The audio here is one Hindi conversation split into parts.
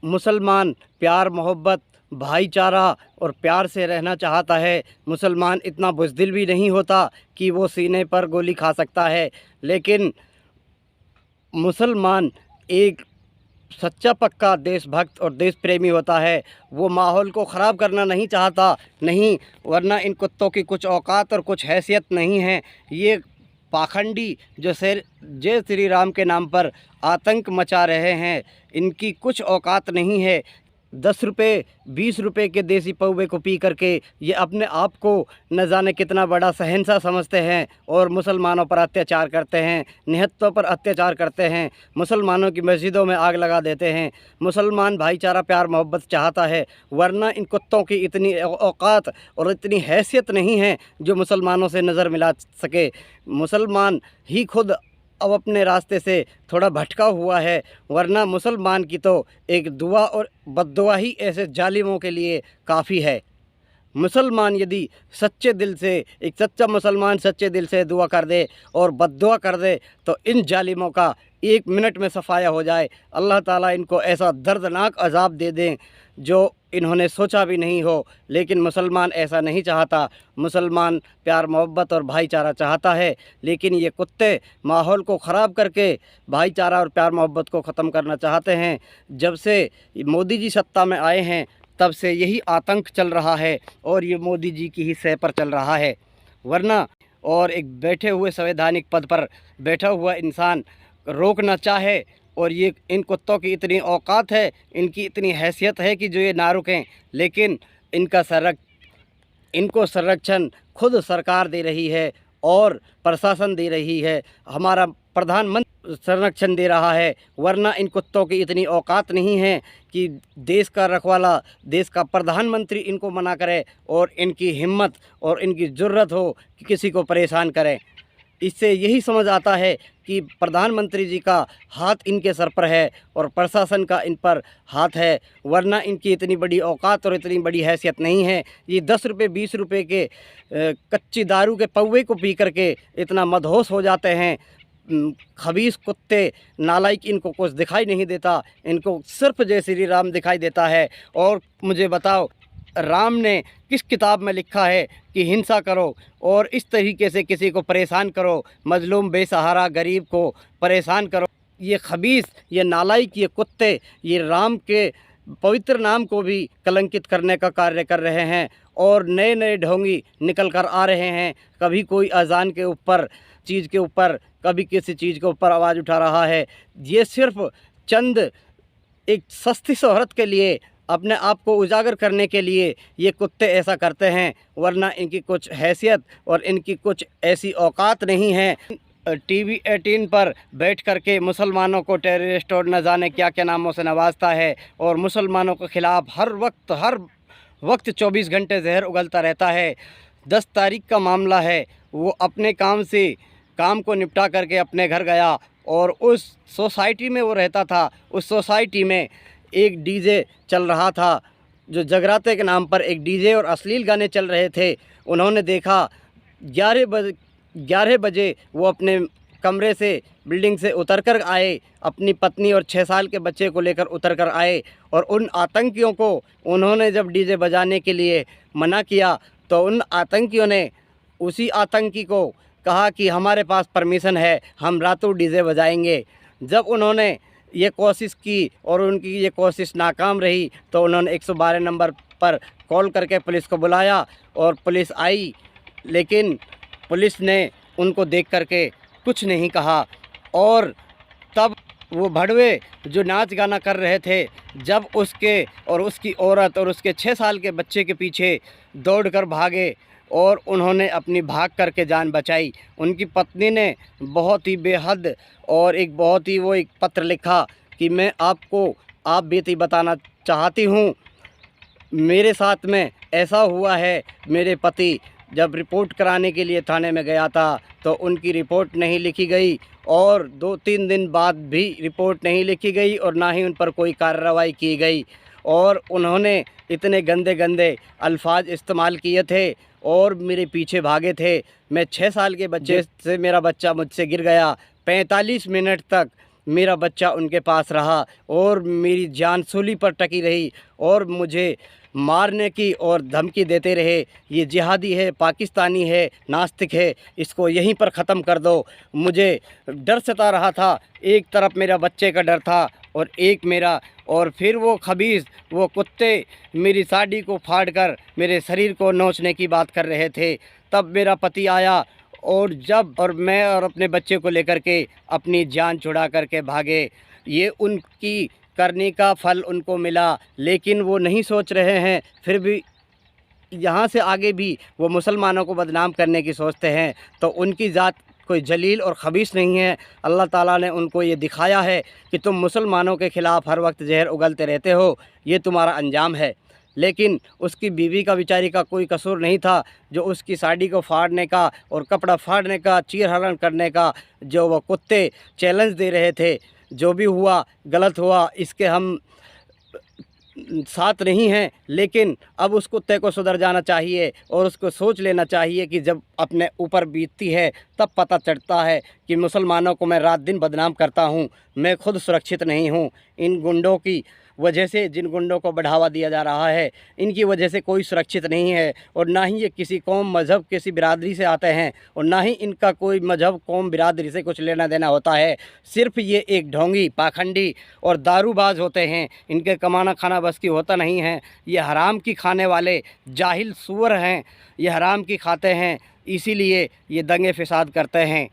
मुसलमान प्यार मोहब्बत भाईचारा और प्यार से रहना चाहता है। मुसलमान इतना बुज़दिल भी नहीं होता कि वो सीने पर गोली खा सकता है, लेकिन मुसलमान एक सच्चा पक्का देशभक्त और देश प्रेमी होता है। वो माहौल को ख़राब करना नहीं चाहता, नहीं, वरना इन कुत्तों की कुछ औकात और कुछ हैसियत नहीं है। ये पाखंडी जो जय श्री राम के नाम पर आतंक मचा रहे हैं, इनकी कुछ औकात नहीं है। 10 रुपये 20 रुपये के देसी पौवे को पी करके ये अपने आप को न जाने कितना बड़ा शहंशाह समझते हैं और मुसलमानों पर अत्याचार करते हैं, निहत्तों पर अत्याचार करते हैं, मुसलमानों की मस्जिदों में आग लगा देते हैं। मुसलमान भाईचारा प्यार मोहब्बत चाहता है, वरना इन कुत्तों की इतनी औकात और इतनी हैसियत नहीं है जो मुसलमानों से नज़र मिला सके। मुसलमान ही खुद अब अपने रास्ते से थोड़ा भटका हुआ है, वरना मुसलमान की तो एक दुआ और बद्दुआ ही ऐसे जालिमों के लिए काफ़ी है। मुसलमान यदि सच्चे दिल से, एक सच्चा मुसलमान सच्चे दिल से दुआ कर दे और बद्दुआ कर दे तो इन जालिमों का 1 मिनट में सफाया हो जाए। अल्लाह ताला इनको ऐसा दर्दनाक अज़ाब दे दें जो इन्होंने सोचा भी नहीं हो, लेकिन मुसलमान ऐसा नहीं चाहता। मुसलमान प्यार मोहब्बत और भाईचारा चाहता है, लेकिन ये कुत्ते माहौल को ख़राब करके भाईचारा और प्यार मोहब्बत को ख़त्म करना चाहते हैं। जब से मोदी जी सत्ता में आए हैं तब से यही आतंक चल रहा है और ये मोदी जी की ही सह पर चल रहा है, वरना और एक बैठे हुए संवैधानिक पद पर बैठा हुआ इंसान रोकना चाहे और ये इन कुत्तों की इतनी औकात है, इनकी इतनी हैसियत है कि जो ये ना रुकें, लेकिन इनको संरक्षण खुद सरकार दे रही है और प्रशासन दे रही है, हमारा प्रधानमंत्री संरक्षण दे रहा है। वरना इन कुत्तों की इतनी औकात नहीं है कि देश का रखवाला, देश का प्रधानमंत्री इनको मना करे और इनकी हिम्मत और इनकी ज़ुर्रत हो कि किसी को परेशान करें। इससे यही समझ आता है कि प्रधानमंत्री जी का हाथ इनके सर पर है और प्रशासन का इन पर हाथ है, वरना इनकी इतनी बड़ी औकात और इतनी बड़ी हैसियत नहीं है। ये 10 रुपये 20 रुपये के कच्ची दारू के पौवे को पी करके इतना मदहोश हो जाते हैं। खबीस कुत्ते नालायक, इनको कुछ दिखाई नहीं देता, इनको सिर्फ जय श्री राम दिखाई देता है। और मुझे बताओ, राम ने किस किताब में लिखा है कि हिंसा करो और इस तरीके से किसी को परेशान करो, मजलूम बेसहारा गरीब को परेशान करो? ये खबीस, ये नालायक, ये कुत्ते ये राम के पवित्र नाम को भी कलंकित करने का कार्य कर रहे हैं और नए नए ढोंगी निकल कर आ रहे हैं। कभी कोई अजान के ऊपर चीज़ के ऊपर, कभी किसी चीज़ के ऊपर आवाज़ उठा रहा है। ये सिर्फ चंद एक सस्ती शोहरत के लिए, अपने आप को उजागर करने के लिए ये कुत्ते ऐसा करते हैं, वरना इनकी कुछ हैसियत और इनकी कुछ ऐसी औकात नहीं है। टीवी 18 पर बैठ कर के मुसलमानों को टेररिस्ट और न जाने क्या क्या नामों से नवाजता है और मुसलमानों के ख़िलाफ़ हर वक्त 24 घंटे जहर उगलता रहता है। 10 तारीख का मामला है, वो अपने काम को निपटा करके अपने घर गया और उस सोसाइटी में वो रहता था, उस सोसाइटी में एक डीजे चल रहा था, जो जगराते के नाम पर एक डीजे और अश्लील गाने चल रहे थे। उन्होंने देखा 11 बजे वो अपने कमरे से, बिल्डिंग से उतर कर आए, अपनी पत्नी और 6 साल के बच्चे को लेकर उतर कर आए और उन आतंकियों को उन्होंने जब डीजे बजाने के लिए मना किया तो उन आतंकियों ने उसी आतंकी को कहा कि हमारे पास परमिशन है, हम रातों डीजे बजाएंगे। जब उन्होंने ये कोशिश की और उनकी ये कोशिश नाकाम रही तो उन्होंने 112 नंबर पर कॉल करके पुलिस को बुलाया और पुलिस आई, लेकिन पुलिस ने उनको देख करके कुछ नहीं कहा। और तब वो भड़वे जो नाच गाना कर रहे थे, जब उसके और उसकी औरत और उसके 6 साल के बच्चे के पीछे दौड़कर भागे और उन्होंने अपनी भाग करके जान बचाई। उनकी पत्नी ने बहुत ही बेहद और एक पत्र लिखा कि मैं आपको आप बीती बताना चाहती हूँ, मेरे साथ में ऐसा हुआ है। मेरे पति जब रिपोर्ट कराने के लिए थाने में गया था तो उनकी रिपोर्ट नहीं लिखी गई और 2-3 दिन बाद भी रिपोर्ट नहीं लिखी गई और ना ही उन पर कोई कार्रवाई की गई और उन्होंने इतने गंदे गंदे अल्फाज इस्तेमाल किए थे और मेरे पीछे भागे थे। मैं 6 साल के बच्चे से, मेरा बच्चा मुझसे गिर गया। 45 मिनट तक मेरा बच्चा उनके पास रहा और मेरी जान सूली पर टकी रही और मुझे मारने की और धमकी देते रहे। ये जिहादी है, पाकिस्तानी है, नास्तिक है, इसको यहीं पर ख़त्म कर दो। मुझे डर सता रहा था, एक तरफ मेरा बच्चे का डर था और एक मेरा, और फिर वो खबीस, वो कुत्ते मेरी साड़ी को फाड़ कर मेरे शरीर को नोचने की बात कर रहे थे। तब मेरा पति आया और मैं और अपने बच्चे को लेकर के अपनी जान छुड़ा करके भागे। ये उनकी करने का फल उनको मिला, लेकिन वो नहीं सोच रहे हैं, फिर भी यहाँ से आगे भी वो मुसलमानों को बदनाम करने की सोचते हैं। तो उनकी ज़ात कोई जलील और ख़बीस नहीं है। अल्लाह ताला ने उनको ये दिखाया है कि तुम मुसलमानों के ख़िलाफ़ हर वक्त जहर उगलते रहते हो, ये तुम्हारा अंजाम है। लेकिन उसकी बीवी का बेचारी का कोई कसूर नहीं था, जो उसकी साड़ी को फाड़ने का और कपड़ा फाड़ने का, चीर-हरण करने का जो वो कुत्ते चैलेंज दे रहे थे। जो भी हुआ गलत हुआ, इसके हम साथ नहीं हैं, लेकिन अब उस कुत्ते को सुधर जाना चाहिए और उसको सोच लेना चाहिए कि जब अपने ऊपर बीतती है तब पता चलता है कि मुसलमानों को मैं रात दिन बदनाम करता हूं, मैं खुद सुरक्षित नहीं हूं। इन गुंडों की वजह से, जिन गुंडों को बढ़ावा दिया जा रहा है, इनकी वजह से कोई सुरक्षित नहीं है। और ना ही ये किसी कौम, मज़हब, किसी बिरादरी से आते हैं और ना ही इनका कोई मज़हब, कौम, बिरादरी से कुछ लेना देना होता है। सिर्फ़ ये एक ढोंगी, पाखंडी और दारूबाज होते हैं। इनके कमाना खाना बस की होता नहीं है। ये हराम की खाने वाले जाहिल सूअर हैं, ये हराम की खाते हैं, इसीलिए ये दंगे फ़साद करते हैं।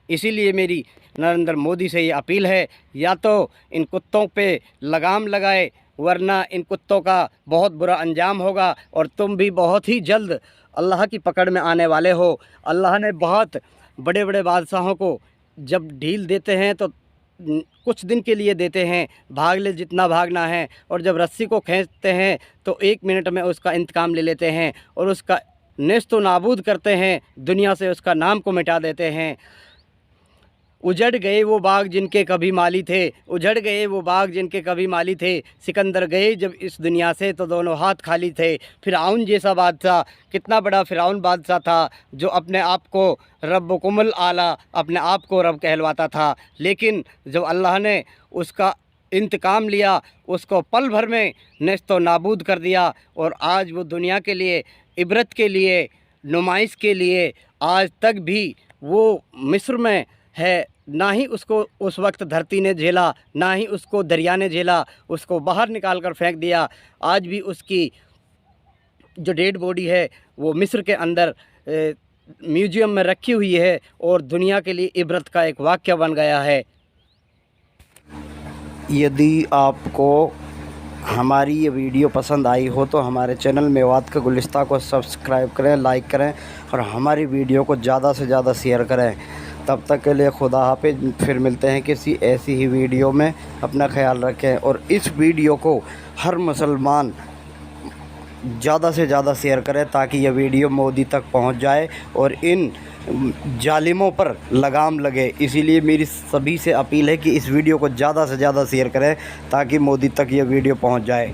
इसीलिए मेरी नरेंद्र मोदी से ये अपील है, या तो इन कुत्तों पे लगाम लगाए, वरना इन कुत्तों का बहुत बुरा अंजाम होगा और तुम भी बहुत ही जल्द अल्लाह की पकड़ में आने वाले हो। अल्लाह ने बहुत बड़े बड़े बादशाहों को जब ढील देते हैं तो कुछ दिन के लिए देते हैं, भाग ले जितना भागना है, और जब रस्सी को खींचते हैं तो 1 मिनट में उसका इंतकाम ले लेते हैं और उसका नेस्तो नाबूद करते हैं, दुनिया से उसका नाम को मिटा देते हैं। उजड़ गए वो बाग जिनके कभी माली थे, उजड़ गए वो बाग जिनके कभी माली थे। सिकंदर गए जब इस दुनिया से तो दोनों हाथ खाली थे। फ़िरऔन जैसा बादशाह, कितना बड़ा फ़िरऔन बादशाह था, जो अपने आप को रब्बुकुमुल आला, अपने आप को रब कहलवाता था। लेकिन जब अल्लाह ने उसका इंतकाम लिया, उसको पल भर में नेस्तो नाबूद कर दिया और आज वो दुनिया के लिए, इबरत के लिए, नुमाइश के लिए आज तक भी वो मिस्र में है। ना ही उसको उस वक्त धरती ने झेला, ना ही उसको दरिया ने झेला, उसको बाहर निकाल कर फेंक दिया। आज भी उसकी जो डेड बॉडी है वो मिस्र के अंदर म्यूजियम में रखी हुई है और दुनिया के लिए इबरत का एक वाक़या बन गया है। यदि आपको हमारी ये वीडियो पसंद आई हो तो हमारे चैनल मेवात का गुलिस्ता को सब्सक्राइब करें, लाइक करें और हमारी वीडियो को ज़्यादा से ज़्यादा शेयर करें। तब तक के लिए खुदा हाफिज़। फिर मिलते हैं किसी ऐसी ही वीडियो में। अपना ख्याल रखें और इस वीडियो को हर मुसलमान ज़्यादा से ज़्यादा शेयर करें ताकि यह वीडियो मोदी तक पहुंच जाए और इन जालिमों पर लगाम लगे। इसीलिए मेरी सभी से अपील है कि इस वीडियो को ज़्यादा से ज़्यादा शेयर करें ताकि मोदी तक यह वीडियो पहुंच जाए।